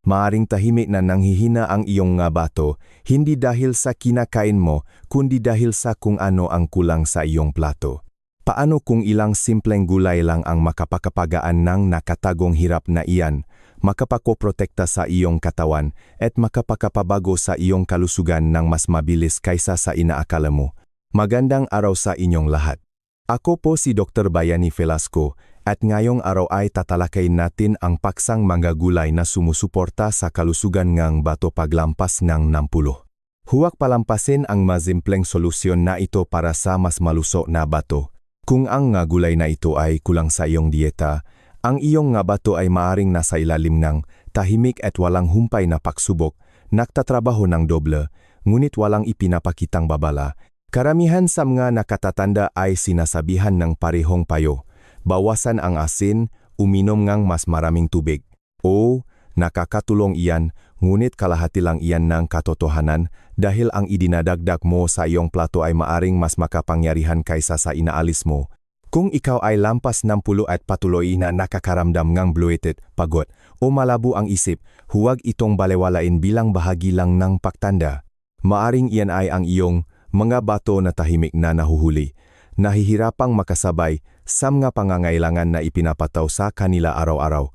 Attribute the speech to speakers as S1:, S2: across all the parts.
S1: Maaring tahimik na nanghihina ang iyong nga bato, hindi dahil sa kinakain mo, kundi dahil sa kung ano ang kulang sa iyong plato. Paano kung ilang simpleng gulay lang ang makapakapagaan ng nakatagong hirap na iyan, makapakoprotekta sa iyong katawan, at makapakapabago sa iyong kalusugan ng mas mabilis kaysa sa inaakala mo? Magandang araw sa inyong lahat. Ako po si Dr. Bayani Velasco, at ngayong araw ay tatalakayin natin ang paksang mga gulay na sumusuporta sa kalusugan ng bato paglampas ng 60. Huwag palampasin ang masimpleng solusyon na ito para sa mas malusog na bato. Kung ang nga gulay na ito ay kulang sa iyong dieta, ang iyong nga bato ay maaring nasa ilalim ng tahimik at walang humpay na pagsubok, nagtatrabaho ng doble, ngunit walang ipinapakitang babala. Karamihan sa mga nakatatanda ay sinasabihan ng parehong payo. Bawasan ang asin, uminom ng mas maraming tubig. O, nakakatulong iyan, ngunit kalahati lang iyan ng katotohanan dahil ang idinadagdag mo sa iyong plato ay maaring mas makapangyarihan kaysa sa inaalis mo. Kung ikaw ay lampas 60 at patuloy na nakakaramdam ng bloated, pagod, o malabo ang isip, huwag itong balewalain bilang bahagi lang ng pagtanda. Maaring iyan ay ang iyong mga bato na tahimik na nahuhuli, nahihirapang makasabay sa mga pangangailangan na ipinapataw sa kanila araw-araw.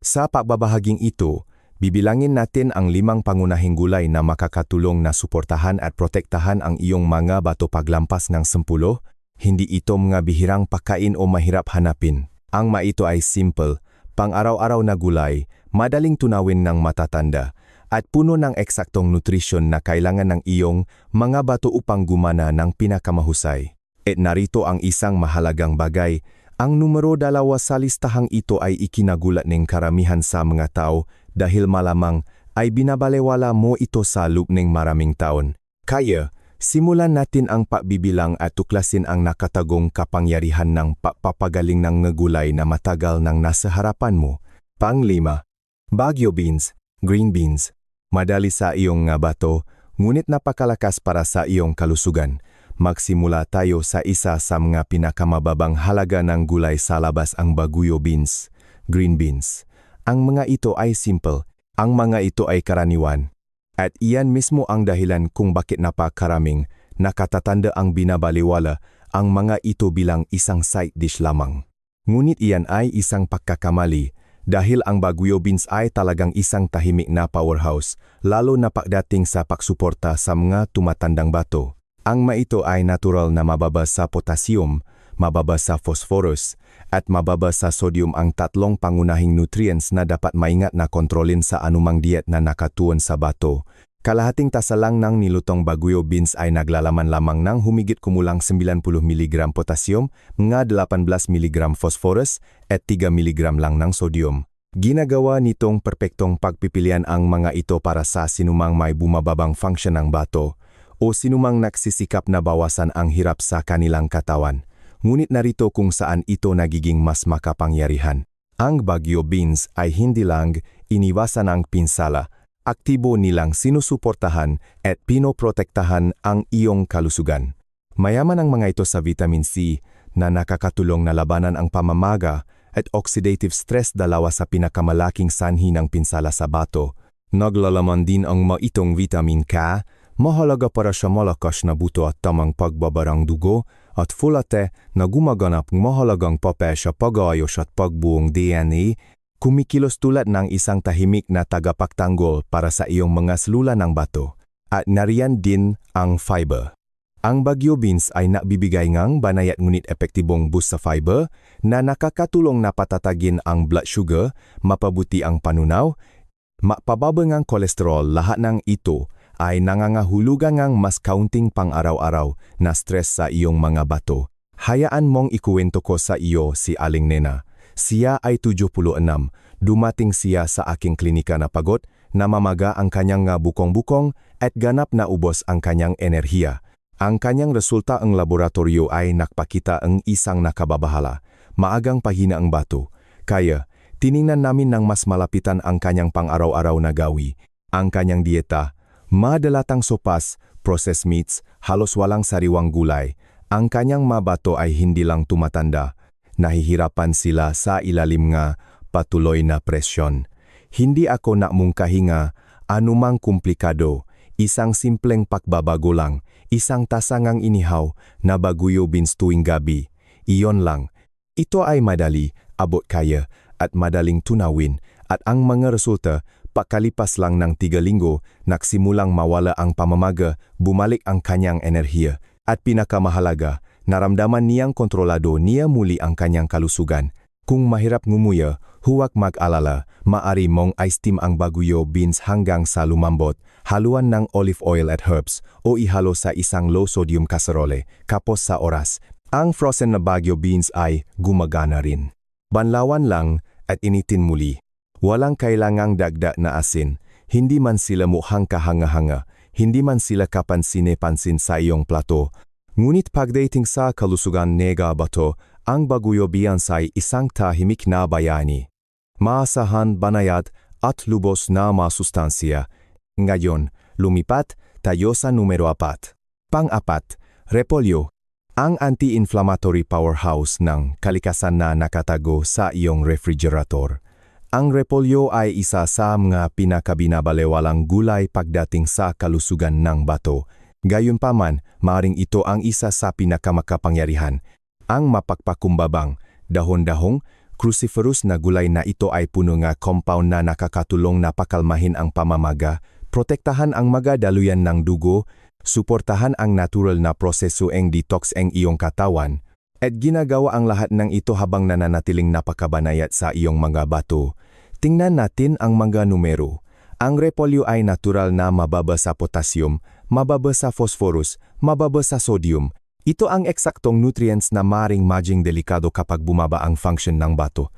S1: Sa pagbabahaging ito, bibilangin natin ang 5 pangunahing gulay na makakatulong na suportahan at protektahan ang iyong mga bato paglampas ng 10. Hindi ito mga bihirang pagkain o mahirap hanapin. Ang ito ay simple, pang-araw-araw na gulay, madaling tunawin ng matatanda, at puno ng eksaktong nutrisyon na kailangan ng iyong mga bato upang gumana ng pinakamahusay. At narito ang isang mahalagang bagay, ang numero 2 sa listahang ito ay ikinagulat ng karamihan sa mga tao dahil malamang ay binabalewala mo ito sa loob ng maraming taon. Kaya, simulan natin ang pagbibilang at tuklasin ang nakatagong kapangyarihan ng pagpapagaling ng gulay na matagal nang nasa harapan mo. Pang-5. Baguio beans, green beans. Madali sa iyong nga bato, ngunit napakalakas para sa iyong kalusugan. Magsimula tayo sa isa sa mga pinakamababang halaga ng gulay sa labas, ang Baguio beans, green beans. Ang mga ito ay simple, ang mga ito ay karaniwan. At iyan mismo ang dahilan kung bakit napakaraming nakatatanda ang binabaliwala ang mga ito bilang isang side dish lamang. Ngunit iyan ay isang pagkakamali dahil ang Baguio beans ay talagang isang tahimik na powerhouse, lalo na pagdating sa pagsuporta sa mga tumatandang bato. Ang ito ay natural na mababa sa potassium, mababa sa phosphorus, at mababa sa sodium, ang 3 pangunahing nutrients na dapat maingat na kontrolin sa anumang diet na nakatuon sa bato. Kalahating tasa lang ng nilutong Baguio beans ay naglalaman lamang ng humigit kumulang 90 mg potassium, mga 18 mg phosphorus, at 3 mg lang ng sodium. Ginagawa nitong perpektong pagpipilian ang mga ito para sa sinumang may bumababang function ng bato o sinumang nagsisikap na bawasan ang hirap sa kanilang katawan. Ngunit narito kung saan ito nagiging mas makapangyarihan. Ang Baguio beans ay hindi lang iniwasan ang pinsala, aktibo nilang sinusuportahan at pinoprotektahan ang iyong kalusugan. Mayaman ang mga ito sa vitamin C na nakakatulong na labanan ang pamamaga at oxidative stress, dalawa sa pinakamalaking sanhi ng pinsala sa bato. Naglalaman din ang mga itong vitamin K, mahalaga para sa malakas na buto at tamang pagbabarang dugo, at folate na gumaganap ng mahalagang papel sa pag-aayos at pagbuong DNA, kumikilos tulad ng isang tahimik na tagapagtanggol para sa iyong mga selula ng bato. At nariyan din ang fiber. Ang Baguio beans ay nagbibigay ng banayat ngunit epektibong boost sa fiber na nakakatulong na patatagin ang blood sugar, mapabuti ang panunaw, mapababa ng kolesterol. Lahat ng ito ay nangangahulugan ng mas kaunting pang-araw-araw na stress sa iyong mga bato. Hayaan mong ikuwento ko sa iyo si Aling Nena. Siya ay 76. Dumating siya sa aking klinika na pagod, namamaga ang kanyang bukong-bukong at ganap na ubos ang kanyang enerhiya. Ang kanyang resulta ang laboratorio ay nakpakita ang isang nakababahala, maagang pahina ang bato. Kaya, tiningnan namin ng mas malapitan ang kanyang pang-araw-araw na gawi. Ang kanyang dieta, madalatang sopas, processed meats, halos walang sariwang gulay. Ang kanyang mabato ay hindi lang tumatanda. Nahihirapan sila sa ilalim nga patuloy na presyon. Hindi ako nakmungkahi nga anumang komplikado, isang simpleng pakbabago lang, isang tasangang inihaw na baguyo beans tuwing gabi. Iyon lang. Ito ay madali, abot kaya, at madaling tunawin, at ang mga resulta, pakalipas lang ng 3 linggo, nagsimulang mawala ang pamamaga, bumalik ang kanyang enerhiya, at pinakamahalaga, naramdaman niyang kontrolado niya muli ang kanyang kalusugan. Kung mahirap ngumuya, huwag mag-alala, maari mong i-steam ang baguyo beans hanggang sa lumambot, haluan ng olive oil at herbs, o ihalo sa isang low-sodium kaserole, kapos sa oras. Ang frozen na baguio beans ay gumagana rin. Banlawan lang at initin muli. Walang kailangang dagdag na asin, hindi man sila mukhang kahanga-hanga, hindi man sila kapansin-pansin sa iyong plato. Ngunit pagdating sa kalusugan nega bato, ang baguyo beans ay isang tahimik na bayani. Maasahan, banayad, at lubos na masustansya. Ngayon, lumipat tayo sa numero 4. Pang-4, repolyo. Ang anti-inflammatory powerhouse ng kalikasan na nakatago sa iyong refrigerator. Ang repolyo ay isa sa mga pinakabinabalewalang gulay pagdating sa kalusugan ng bato. Gayunpaman, maaring ito ang isa sa pinakamakapangyarihan. Ang mapagpakumbabang, dahon-dahong, cruciferous na gulay na ito ay puno nga compound na nakakatulong na pakalmahin ang pamamaga, protektahan ang mga daluyan ng dugo, suportahan ang natural na proseso ng detox ng iyong katawan, at ginagawa ang lahat ng ito habang nananatiling napakabanayat sa iyong mga bato. Tingnan natin ang mga numero. Ang repolyo ay natural na mababa sa potassium, mababa sa phosphorus, mababa sa sodium. Ito ang eksaktong nutrients na maring maging delikado kapag bumaba ang function ng bato.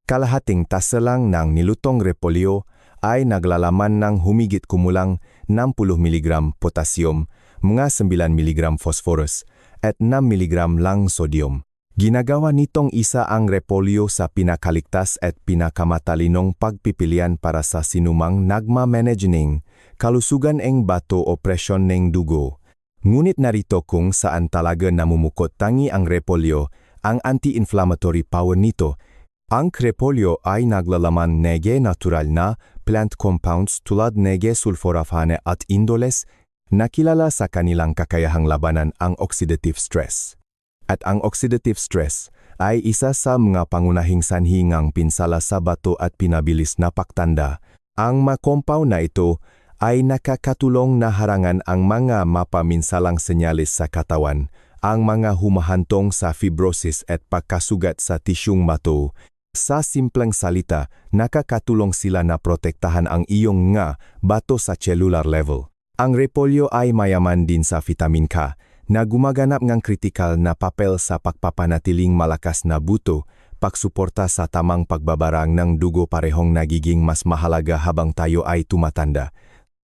S1: Kalahating tasa lang ng nilutong repolyo ay naglalaman ng humigit kumulang 60 mg potassium, mga 9 mg phosphorus, at 6 mg lang sodium. Ginagawa nitong isa ang repolyo sa pinakaligtas at pinakamatalinong pagpipilian para sa sinumang nagma-manage ng kalusugan ng bato o presyon ng dugo. Ngunit narito kung saan talaga namumukot tangi ang repolyo, ang anti-inflammatory power nito. Ang repolyo ay naglalaman ng natural na plant compounds tulad ng sulforaphane at indoles na kilala sa kanilang kakayahang labanan ang oxidative stress. At ang oxidative stress ay isa sa mga pangunahing sanhi ng pinsala sa bato at pinabilis na pagtanda. Ang mga compound na ito ay nakakatulong na harangan ang mga mapaminsalang senyalis sa katawan, ang mga humahantong sa fibrosis at pagkasugat sa tisyong bato. Sa simpleng salita, nakakatulong sila na protektahan ang iyong nga bato sa cellular level. Ang repolyo ay mayaman din sa vitamin K, na gumaganap ng kritikal na papel sa pagpapanatiling malakas na buto, pagsuporta sa tamang pagbabarang ng dugo parehong nagiging mas mahalaga habang tayo ay tumatanda.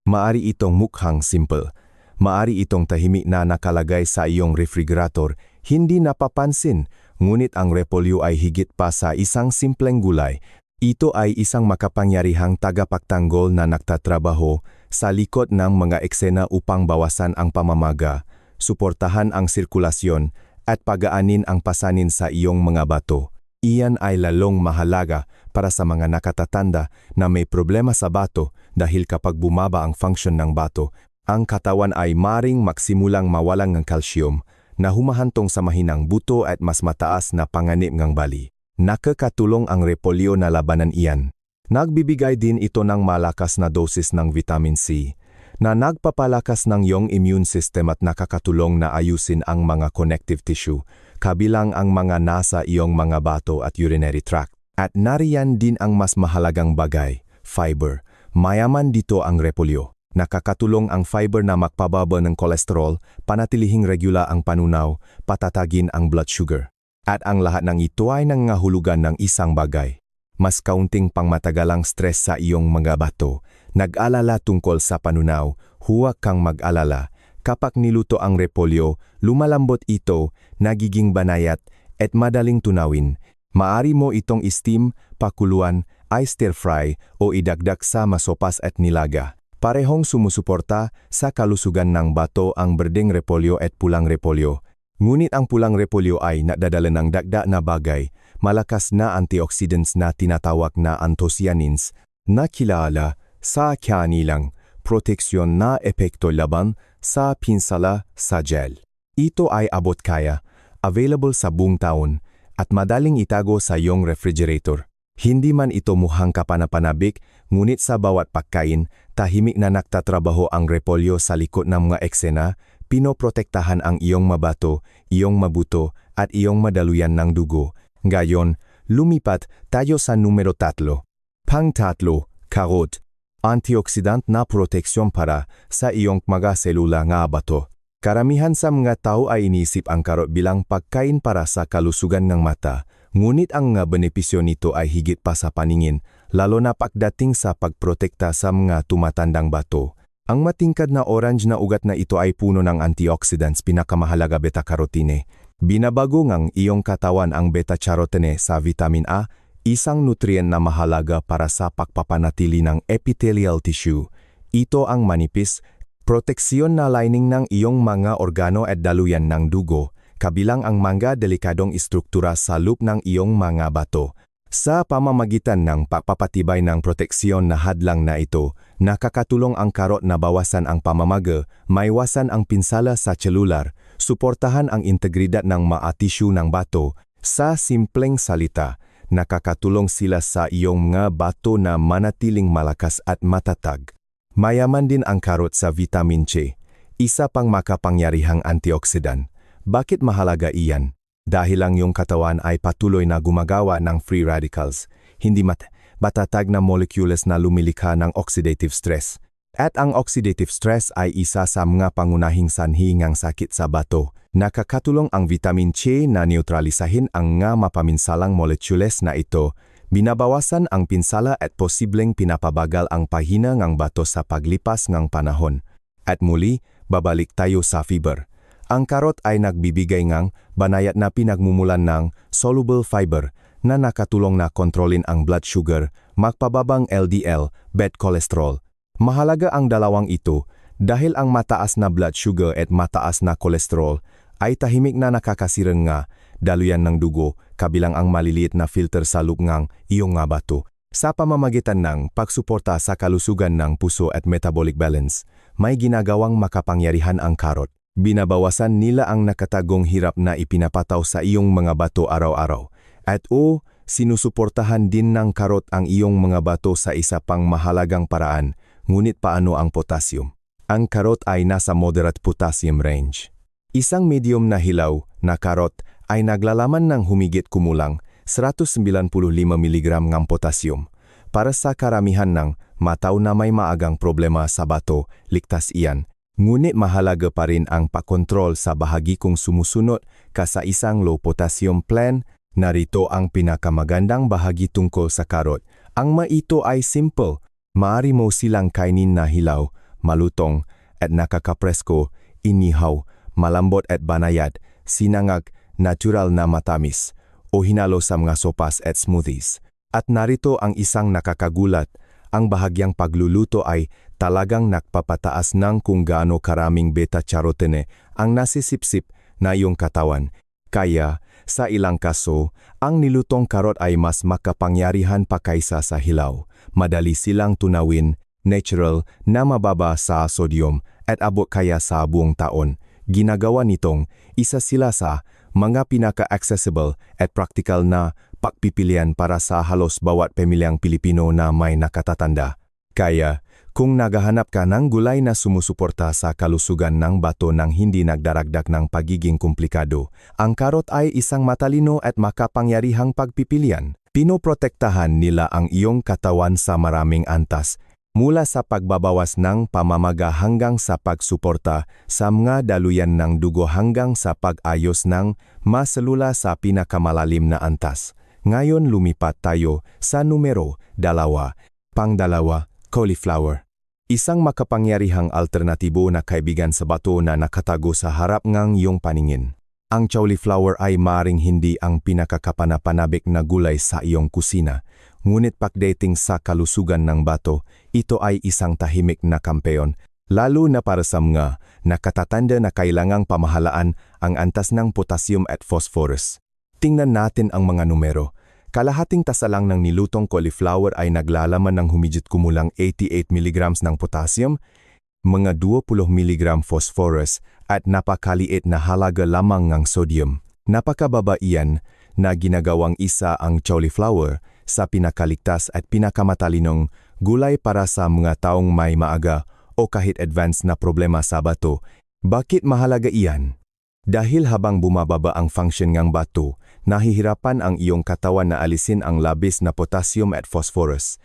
S1: Maari itong mukhang simple. Maari itong tahimik na nakalagay sa iyong refrigerator, hindi napapansin, ngunit ang repolyo ay higit pa sa isang simpleng gulay. Ito ay isang makapangyarihang tagapagtanggol na nagtatrabaho sa likod ng mga eksena upang bawasan ang pamamaga, suportahan ang sirkulasyon, at pagaanin ang pasanin sa iyong mga bato. Iyan ay lalong mahalaga para sa mga nakatatanda na may problema sa bato dahil kapag bumaba ang function ng bato, ang katawan ay maring magsimulang mawalan ng calcium na humahantong sa mahinang buto at mas mataas na panganib ng bali. Nakakatulong ang repolyo na labanan iyan. Nagbibigay din ito ng malakas na dosis ng vitamin C, na nagpapalakas ng iyong immune system at nakakatulong na ayusin ang mga connective tissue, kabilang ang mga nasa iyong mga bato at urinary tract. At nariyan din ang mas mahalagang bagay, fiber. Mayaman dito ang repolyo. Nakakatulong ang fiber na magpababa ng kolesterol, panatilihing regula ang panunaw, patatagin ang blood sugar. At ang lahat ng ito ay nangangahulugan ng isang bagay. Mas kaunting pangmatagalang stress sa iyong mga bato. Nag-alala tungkol sa panunaw, huwag kang mag-alala. Kapag niluto ang repolyo, lumalambot ito, nagiging banayat, at madaling tunawin. Maari mo itong steam, pakuluan, stir-fry, o idagdag sa masopas at nilaga. Parehong sumusuporta sa kalusugan ng bato ang berdeng repolyo at pulang repolyo. Ngunit ang pulang repolyo ay nadadala ng dagdag na bagay, malakas na antioxidants na tinatawag na anthocyanins, na kilala sa kanilang proteksyon na epekto laban sa pinsala sa gel. Ito ay abot kaya, available sa buong taon, at madaling itago sa iyong refrigerator. Hindi man ito mukhang kapanapanabik, ngunit sa bawat pagkain, tahimik na nagtatrabaho ang repolyo sa likod ng mga eksena, pinoprotektahan ang iyong mabato, iyong mabuto, at iyong madaluyan ng dugo. Ngayon, lumipat tayo sa numero 3. Pang-3, karot. Antioxidant na proteksyon para sa iyong mga selula nga bato. Karamihan sa mga tao ay iniisip ang karot bilang pagkain para sa kalusugan ng mata, ngunit ang nga benepisyo nito ay higit pa sa paningin, lalo na pagdating sa pagprotekta sa mga tumatandang bato. Ang matingkad na orange na ugat na ito ay puno ng antioxidants, pinakamahalaga beta-carotene. Binabago ng iyong katawan ang beta-carotene sa vitamin A, isang nutrient na mahalaga para sa pagpapanatili ng epithelial tissue. Ito ang manipis, proteksyon na lining ng iyong mga organo at daluyan ng dugo, kabilang ang mga delikadong istruktura sa loob ng iyong mga bato. Sa pamamagitan ng pagpapatibay ng proteksyon na hadlang na ito, nakakatulong ang karot na bawasan ang pamamaga, maiwasan ang pinsala sa selular, suportahan ang integridad ng mga tissue ng bato. Sa simpleng salita, nakakatulong sila sa iyong mga bato na manatiling malakas at matatag. Mayaman din ang karot sa vitamin C, isa pang makapangyarihang antioxidant. Bakit mahalaga iyan? Dahil ang iyong katawan ay patuloy na gumagawa ng free radicals, hindi matatag na molecules na lumilikha ng oxidative stress. At ang oxidative stress ay isa sa mga pangunahing sanhi ng sakit sa bato. Nakakatulong ang vitamin C na neutralisahin ang nga mapaminsalang molecules na ito, binabawasan ang pinsala at posibleng pinapabagal ang pahina ng bato sa paglipas ng panahon. At muli, babalik tayo sa fiber. Ang karot ay nagbibigay ng banayad na pinagmumulan ng soluble fiber na nakatulong na kontrolin ang blood sugar, magpababang LDL, bad cholesterol. Mahalaga ang dalawang ito dahil ang mataas na blood sugar at mataas na cholesterol ay tahimik na nakakasirang nga daluyan ng dugo, kabilang ang maliliit na filter sa loob ng iyong nga bato. Sa pamamagitan ng pagsuporta sa kalusugan ng puso at metabolic balance, may ginagawang makapangyarihan ang karot. Binabawasan nila ang nakatagong hirap na ipinapataw sa iyong mga bato araw-araw. At sinusuportahan din ng karot ang iyong mga bato sa isa pang mahalagang paraan, ngunit paano ang potassium? Ang karot ay nasa moderate potassium range. Isang medium na hilaw na karot ay naglalaman ng humigit kumulang 195 mg ng potassium. Para sa karamihan ng mataw na may maagang problema sa bato, ligtas iyan. Ngunit mahalaga pa rin ang pakontrol sa bahagi kung sumusunod ka sa isang low potassium plan. Narito ang pinakamagandang bahagi tungkol sa karot. Ang maito ay simple. Maaari mo silang kainin na hilaw, malutong, at nakakapresko, inihaw, malambot at banayad, sinangag, natural na matamis, o hinalo sa mga sopas at smoothies. At narito ang isang nakakagulat, ang bahagyang pagluluto ay talagang nagpapataas ng kung gaano karaming beta-carotene ang nasisipsip na iyong katawan. Kaya, sa ilang kaso, ang nilutong karot ay mas makapangyarihan pa kaysa sa hilaw. Madali silang tunawin, natural, na mababa sa sodium, at abot kaya sa buong taon. Ginagawa nitong isa sila sa mga pinaka-accessible at practical na pagpipilian para sa halos bawat pamilyang Pilipino na may nakatatanda. Kaya, kung naghahanap ka ng gulay na sumusuporta sa kalusugan ng bato nang hindi nagdaragdag ng pagiging komplikado, ang karot ay isang matalino at makapangyarihang pagpipilian. Pinoprotektahan nila ang iyong katawan sa maraming antas, mula sa pagbabawas ng pamamaga hanggang sa pagsuporta sa mga daluyan ng dugo hanggang sa pag-ayos ng maselula sa pinakamalalim na antas. Ngayon lumipat tayo sa numero 2. Pang-2, cauliflower. Isang makapangyarihang alternatibo na kaibigan sa bato na nakatago sa harap ng iyong paningin. Ang cauliflower ay maring hindi ang pinakakapanapanabik na gulay sa iyong kusina, ngunit pagdating sa kalusugan ng bato, ito ay isang tahimik na kampeon, lalo na para sa mga nakatatanda na kailangang pamahalaan ang antas ng potassium at phosphorus. Tingnan natin ang mga numero. Kalahating tasa lang ng nilutong cauliflower ay naglalaman ng humigit kumulang 88 mg ng potassium, mga 20 mg phosphorus at napakaliit na halaga lamang ng sodium. Napakababa iyan na ginagawang isa ang cauliflower sa pinakaligtas at pinakamatalinong gulay para sa mga taong may maaga o kahit advanced na problema sa bato. Bakit mahalaga iyan? Dahil habang bumababa ang function ng bato, nahihirapan ang iyong katawan na alisin ang labis na potassium at phosphorus.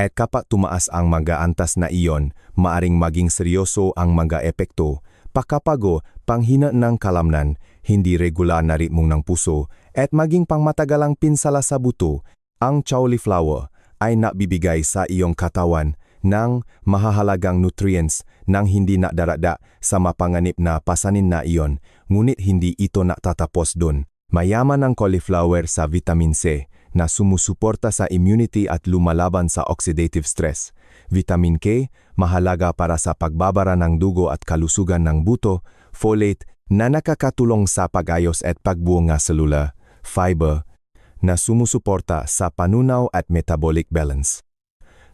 S1: At kapag tumaas ang mga antas na iyon, maaring maging seryoso ang mga epekto, pagkapago, panghina ng kalamnan, hindi regular na ritmong ng puso, at maging pangmatagalang pinsala sa buto. Ang cauliflower ay nabibigay sa iyong katawan ng mahahalagang nutrients nang hindi nadarada sa mapanganib na pasanin na iyon, ngunit hindi ito natatapos doon. Mayaman ang cauliflower sa vitamin C na sumusuporta sa immunity at lumalaban sa oxidative stress. Vitamin K, mahalaga para sa pagbabara ng dugo at kalusugan ng buto. Folate, na nakakatulong sa pag-ayos at pagbuo ng selula. Fiber, na sumusuporta sa panunaw at metabolic balance.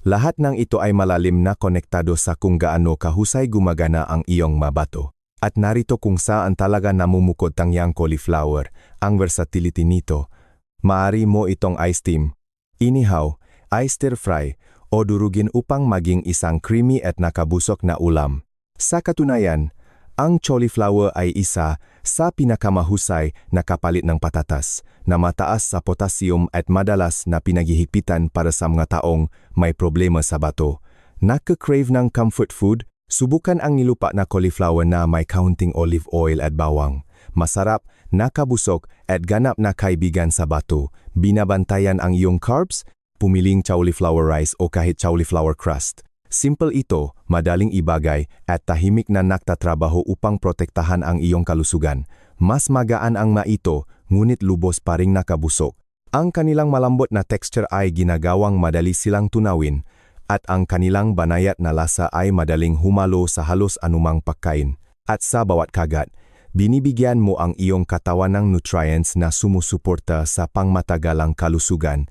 S1: Lahat ng ito ay malalim na konektado sa kung gaano kahusay gumagana ang iyong mabato. At narito kung saan talaga namumukod tangyang cauliflower, ang versatility nito. Maari mo itong i-steam, inihaw, i-stir fry, o durugin upang maging isang creamy at nakabusok na ulam. Sa katunayan, ang cauliflower ay isa sa pinakamahusay na kapalit ng patatas na mataas sa potassium at madalas na pinaghihigpitan para sa mga taong may problema sa bato. Naka-crave ng comfort food? Subukan ang nilupa na cauliflower na may kaunting olive oil at bawang. Masarap, nakabusok at ganap na kaibigan sa bato. Binabantayan ang iyong carbs? Pumiling cauliflower rice o kahit cauliflower crust. Simple ito, madaling ibagay at tahimik na nagtatrabaho upang protektahan ang iyong kalusugan. Mas magaan ang maito, ngunit lubos pa ring nakabusok. Ang kanilang malambot na texture ay ginagawang madali silang tunawin, at ang kanilang banayat na lasa ay madaling humalo sa halos anumang pagkain. At sa bawat kagat, binibigyan mo ang iyong katawan ng nutrients na sumusuporta sa pangmatagalang kalusugan.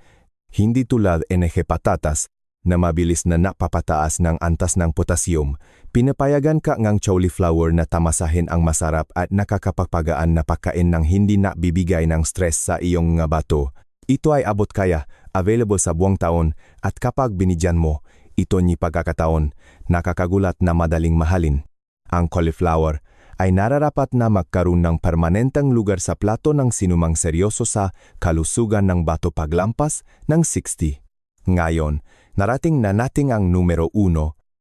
S1: Hindi tulad ng patatas, na mabilis na napapataas ng antas ng potassium, pinapayagan ka ng cauliflower na tamasahin ang masarap at nakakapagpagaan na pagkain ng hindi na bibigay ng stress sa iyong nga bato. Ito ay abot kaya, available sa buong taon, at kapag binigyan mo, ito ni pagkakataon, nakakagulat na madaling mahalin. Ang cauliflower ay nararapat na magkaroon ng permanenteng lugar sa plato ng sinumang seryoso sa kalusugan ng bato paglampas ng 60. Ngayon, narating na nating ang numero 1,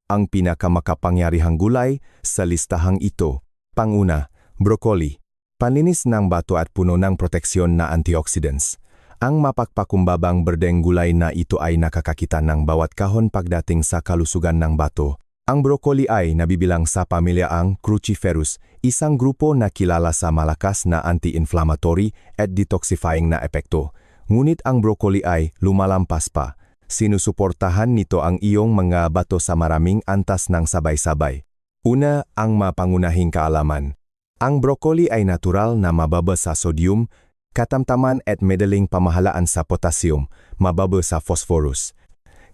S1: ang pinakamakapangyarihang gulay sa listahang ito. Panguna, broccoli. Panlinis ng bato at puno ng proteksyon na antioxidants. Ang mapagpakumbabang berdeng gulay na ito ay nakakakita ng bawat kahon pagdating sa kalusugan ng bato. Ang broccoli ay nabibilang sa pamilya ang Cruciferous, isang grupo na kilala sa malakas na anti-inflammatory at detoxifying na epekto. Ngunit ang broccoli ay lumalampas pa. Sinusuportahan nito ang iyong mga bato sa maraming antas ng sabay-sabay. Una, ang mapangunahing kaalaman. Ang broccoli ay natural na mababa sa sodium, katamtaman at madaling pamahalaan sa potassium, mababa sa phosphorus.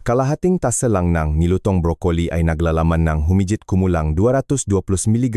S1: Kalahating tasa lang ng nilutong broccoli ay naglalaman ng humigit kumulang 220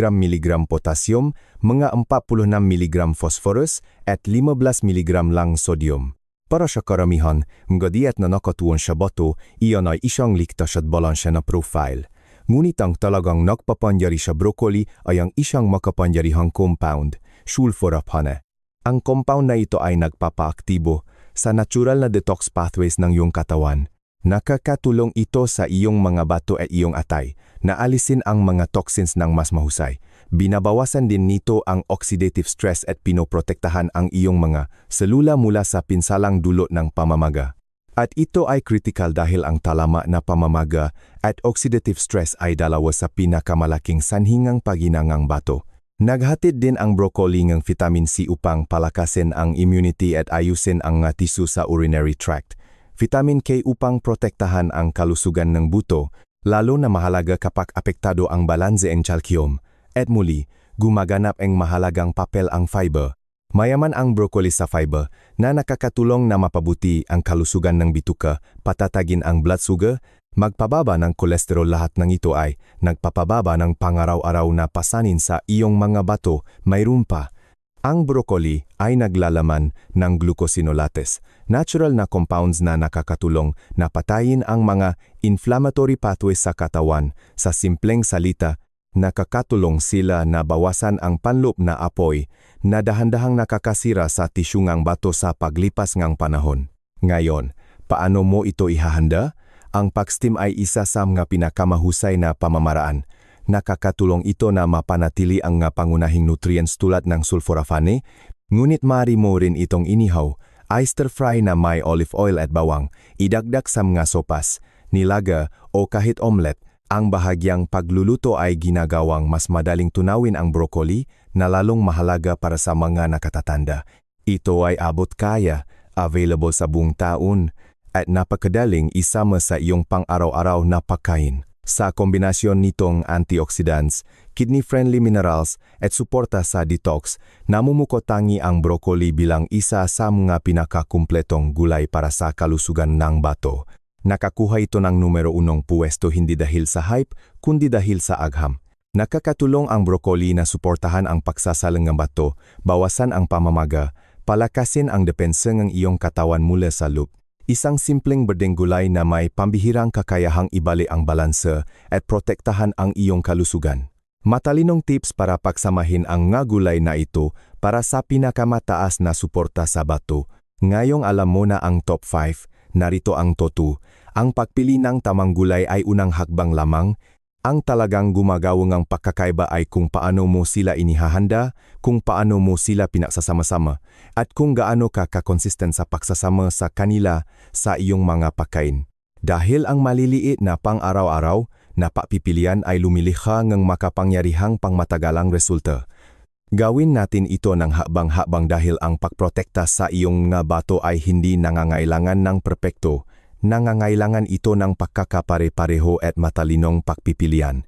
S1: mg potassium, mga 46 mg phosphorus at 15 mg lang sodium. Para sa karamihan, mga diet na nakatuon sa bato, iyon ay isang ligtas at balansya na profile. Ngunit ang talagang nagpapangyari sa broccoli ay ang isang makapangyarihang compound, sulforaphane. Ang compound na ito ay nagpapaaktibo sa natural na detox pathways ng iyong katawan. Nakakatulong ito sa iyong mga bato at iyong atay, na alisin ang mga toxins ng mas mahusay. Binabawasan din nito ang oxidative stress at pinoprotektahan ang iyong mga selula mula sa pinsalang dulot ng pamamaga. At ito ay critical dahil ang talama na pamamaga at oxidative stress ay dalawa sa pinakamalaking sanhingang paginangang bato. Naghatid din ang broccoli ng vitamin C upang palakasin ang immunity at ayusin ang tissue sa urinary tract. Vitamin K upang protektahan ang kalusugan ng buto, lalo na mahalaga kapag apektado ang balanse ng calcium. At muli, gumaganap ang mahalagang papel ang fiber. Mayaman ang broccoli sa fiber na nakakatulong na mapabuti ang kalusugan ng bituka, patatagin ang blood sugar, magpababa ng kolesterol. Lahat ng ito ay nagpapababa ng pangaraw-araw na pasanin sa iyong mga bato. Mayroon pa, ang broccoli ay naglalaman ng glucosinolates, natural na compounds na nakakatulong na patayin ang mga inflammatory pathways sa katawan. Sa simpleng salita, nakakatulong sila na bawasan ang panloob na apoy na dahan-dahang nakakasira sa tisyungang bato sa paglipas ng panahon. Ngayon, paano mo ito ihahanda? Ang pag-steam ay isa sa mga pinakamahusay na pamamaraan. Nakakatulong ito na mapanatili ang nga pangunahing nutrients tulad ng sulforaphane, ngunit maaari mo rin itong inihaw, stir-fry na may olive oil at bawang, idagdag sa mga sopas, nilaga o kahit omelet. Ang bahagyang pagluluto ay ginagawang mas madaling tunawin ang broccoli na lalong mahalaga para sa mga nakatatanda. Ito ay abot kaya, available sa buong taon, at napakadaling isama sa iyong pang-araw-araw na pagkain. Sa kombinasyon nitong antioxidants, kidney-friendly minerals at suporta sa detox, namumuko tangi ang broccoli bilang isa sa mga pinakakumpletong gulay para sa kalusugan ng bato. Nakakuha ito ng numero 1 puwesto hindi dahil sa hype, kundi dahil sa agham. Nakakatulong ang broccoli na suportahan ang pagsasalang ng bato, bawasan ang pamamaga, palakasin ang depensa ng iyong katawan mula sa loob. Isang simpleng berdeng gulay na may pambihirang kakayahang ibalik ang balanse at protektahan ang iyong kalusugan. Matalinong tips para pagsamahin ang nga gulay na ito para sa pinakamataas na suporta sa bato. Ngayong alam mo na ang top 5, narito ang totu. Ang pagpili ng tamang gulay ay unang hakbang lamang. Ang talagang gumagawang ang pagkakaiba ay kung paano mo sila inihahanda, kung paano mo sila pinagsasama-sama, at kung gaano ka kakonsistent sa pagsasama sa kanila sa iyong mga pagkain. Dahil ang maliliit na pang-araw-araw na papipilian ay lumilikha ng makapangyarihang pangmatagalang resulta. Gawin natin ito ng habang-habang dahil ang pagprotekta sa iyong nga bato ay hindi nangangailangan ng perpekto. Nangangailangan ito ng pagkakapare-pareho at matalinong pagpipilian.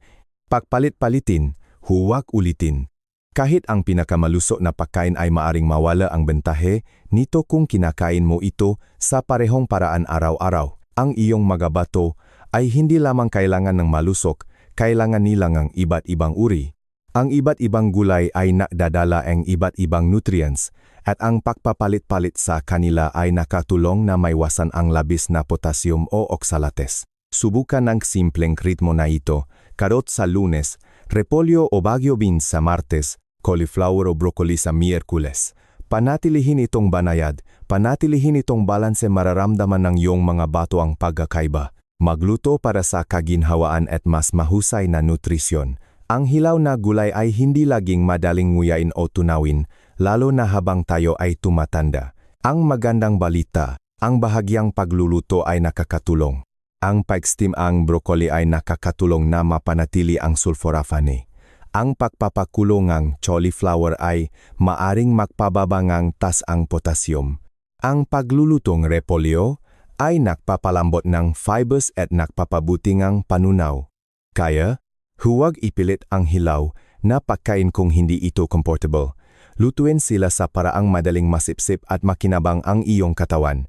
S1: Pagpalit-palitin, huwag ulitin. Kahit ang pinakamalusok na pagkain ay maaring mawala ang bentahe nito kung kinakain mo ito sa parehong paraan araw-araw. Ang iyong mga bato ay hindi lamang kailangan ng malusok, kailangan nila ng iba't ibang uri. Ang iba't ibang gulay ay nakdadala ang iba't ibang nutrients at ang pagpapalit-palit sa kanila ay nakatulong na maiwasan ang labis na potassium o oxalates. Subukan ang simpleng ritmo na ito, karot sa Lunes, repolyo o baguio beans sa Martes, cauliflower o broccoli sa Miyerkules. Panatilihin itong banayad, panatilihin itong balanse, mararamdaman ng iyong mga bato ang pagkakaiba. Magluto para sa kaginhawaan at mas mahusay na nutrisyon. Ang hilaw na gulay ay hindi laging madaling nguyain o tunawin, lalo na habang tayo ay tumatanda. Ang magandang balita, ang bahagyang pagluluto ay nakakatulong. Ang pag-steam ang broccoli ay nakakatulong na mapanatili ang sulforaphane. Ang pagpapakulo ng cauliflower ay maaring magpababa ng tas ang potassium. Ang paglulutong repolyo ay nakpapalambot ng fibers at nakpapabuti ng panunaw. Kaya, huwag ipilit ang hilaw na pagkain kung hindi ito comfortable. Lutuin sila sa paraang madaling masipsip at makinabang ang iyong katawan.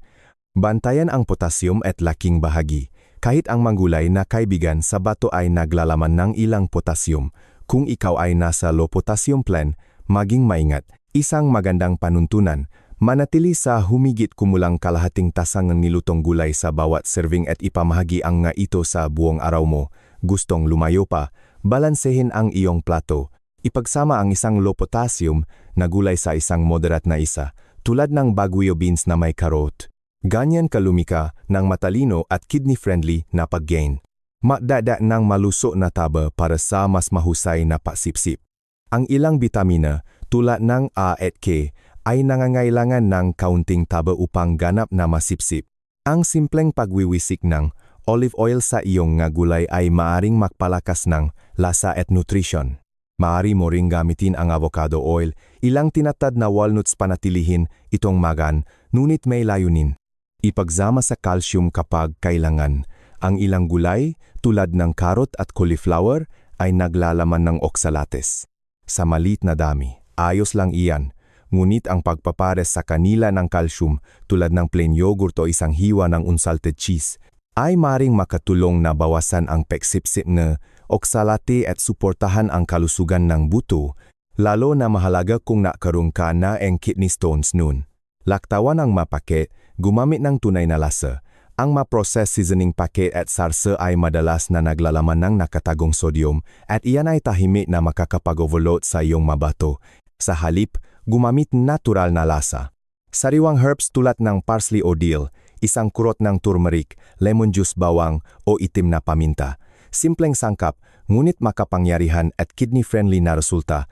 S1: Bantayan ang potassium at laking bahagi. Kahit ang manggulay na kaibigan sa bato ay naglalaman ng ilang potassium, kung ikaw ay nasa low potassium plan, maging maingat. Isang magandang panuntunan, manatili sa humigit kumulang kalahating tasang ng nilutong gulay sa bawat serving at ipamahagi ang nga ito sa buong araw mo. Gustong lumayo pa, balansehin ang iyong plato. Ipagsama ang isang low potassium na gulay sa isang moderate na isa, tulad ng baguio beans na may karot. Ganyan kalumika ng matalino at kidney-friendly na pag-gain. Magdada ng malusok na taba para sa mas mahusay na pasipsip. Ang ilang bitamina, tulad ng A at K, ay nangangailangan ng kaunting taba upang ganap na masipsip. Ang simpleng pagwiwisik ng olive oil sa iyong nga gulay ay maaring magpalakas ng lasa at nutrition. Maaari mo ring gamitin ang avocado oil, ilang tinatad na walnuts, panatilihin itong magan, ngunit may layunin. Ipagsama sa calcium kapag kailangan. Ang ilang gulay, tulad ng karot at cauliflower, ay naglalaman ng oxalates. Sa malit na dami, ayos lang iyan. ngunit ang pagpapares sa kanila ng calcium tulad ng plain yogurt o isang hiwa ng unsalted cheese ay maring makatulong na bawasan ang peksipsip ng oksalate at suportahan ang kalusugan ng buto, lalo na mahalaga kung nakaroon ka na ang kidney stones nun. Laktawan ang mapake, gumamit ng tunay na lasa. Ang ma-process seasoning packet at sarsa ay madalas na naglalaman ng nakatagong sodium at iyan ay tahimik na makakapag-overload sa iyong mabato. Sa halip, gumamit natural na lasa. Sariwang herbs tulad ng parsley o dill, isang kurot ng turmeric, lemon juice bawang o itim na paminta. Simpleng sangkap, ngunit makapangyarihan at kidney-friendly na resulta.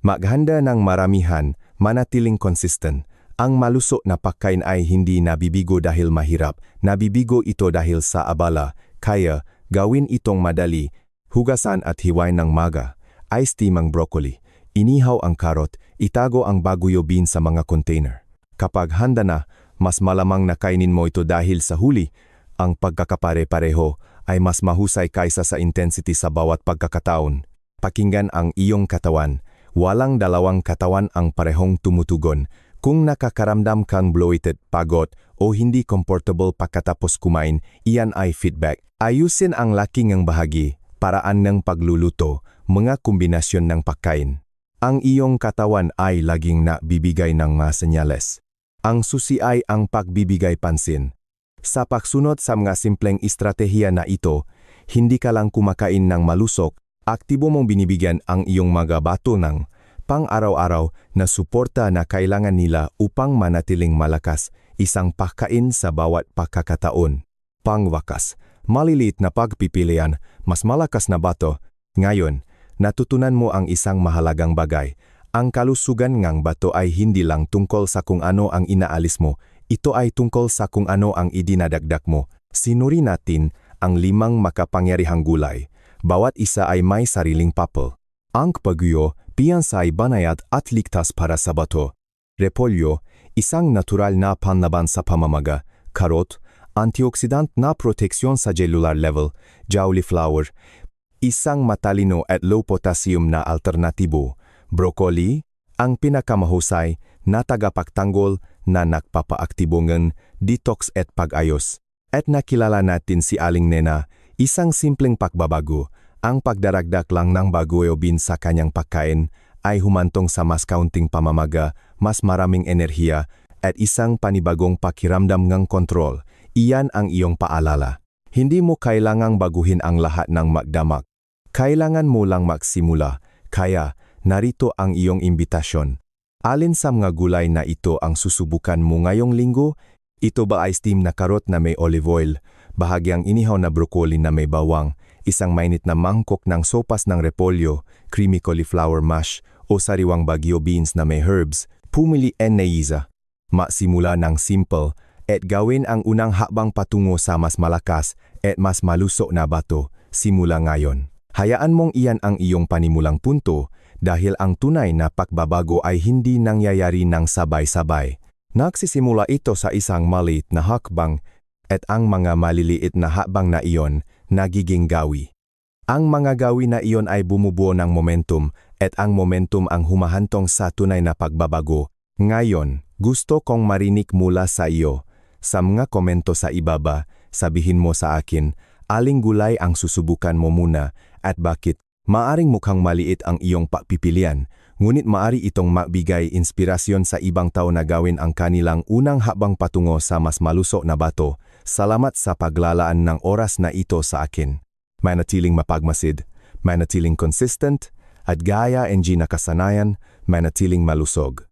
S1: Maghanda ng maramihan, manatiling consistent. Ang malusog na pagkain ay hindi nabibigo dahil mahirap, nabibigo ito dahil sa abala, kaya gawin itong madali, hugasan at hiwain ng maga, iced tea ang broccoli, inihaw ang karot, itago ang baguyo bean sa mga container. Kapag handa na, mas malamang na kainin mo ito dahil sa huli, ang pagkakapare-pareho ay mas mahusay kaysa sa intensity sa bawat pagkakataon. Pakinggan ang iyong katawan, walang dalawang katawan ang parehong tumutugon. Kung nakakaramdam kang bloated, pagod, o hindi comfortable pagkatapos kumain, iyan ay feedback. Ayusin ang laking ang bahagi, paraan ng pagluluto, mga kombinasyon ng pagkain. Ang iyong katawan ay laging nabibigay ng mga senyales. Ang susi ay ang pagbibigay pansin. Sa pagsunod sa mga simpleng estratehiya na ito, hindi ka lang kumakain ng malusog, aktibo mong binibigyan ang iyong mga bato ng pang-araw-araw na suporta na kailangan nila upang manatiling malakas, isang pagkain sa bawat pagkakataon. Pangwakas, maliliit na pagpipilian, mas malakas na bato. Ngayon, natutunan mo ang isang mahalagang bagay. Ang kalusugan ng bato ay hindi lang tungkol sa kung ano ang inaalis mo, ito ay tungkol sa kung ano ang idinadagdag mo. Sinuri natin ang 5 makapangyarihang gulay. Bawat isa ay may sariling papel. Ang paguyo, piyansay banayad at ligtas para sa bato. Repolyo, isang natural na panlaban sa pamamaga. Karot, antioxidant na proteksyon sa cellular level. Cauliflower, isang matalino at low potassium na alternatibo. Broccoli, ang pinakamahusay na tagapagtanggol na nagpapaaktibongan, detox at pag-ayos. At nakilala natin si Aling Nena, isang simpleng pagbabago. Ang pagdaragdag lang ng baguyo bean sa kanyang pagkain ay humantong sa mas kaunting pamamaga, mas maraming enerhiya, at isang panibagong pakiramdam ng kontrol. Iyan ang iyong paalala. Hindi mo kailangang baguhin ang lahat ng magdamag. Kailangan mo lang magsimula, kaya narito ang iyong imbitasyon. Alin sa mga gulay na ito ang susubukan mo ngayong linggo? Ito ba ay steam na karot na may olive oil, bahagyang inihaw na broccoli na may bawang, isang mainit na mangkok ng sopas ng repolyo, creamy cauliflower mash, o sariwang bagyo beans na may herbs? Pumili na isa. Masimula ng simple, at gawin ang unang hakbang patungo sa mas malakas at mas malusog na bato. Simula ngayon. Hayaan mong iyan ang iyong panimulang punto, dahil ang tunay na pagbabago ay hindi nangyayari ng sabay-sabay. Nagsisimula ito sa isang maliit na hakbang, at ang mga maliliit na hakbang na iyon nagiging gawi. Ang mga gawi na iyon ay bumubuo ng momentum, at ang momentum ang humahantong sa tunay na pagbabago. Ngayon, gusto kong marinig mula sa iyo. Sa mga komento sa ibaba, sabihin mo sa akin, aling gulay ang susubukan mo muna, at bakit? Maaring mukhang maliit ang iyong pagpipilian, ngunit maari itong magbigay inspirasyon sa ibang tao na gawin ang kanilang unang habang patungo sa mas malusog na bato. Salamat sa paglalaan ng oras na ito sa akin. Manatiling mapagmasid, manatiling consistent, at gaya ng nakasanayan, manatiling malusog.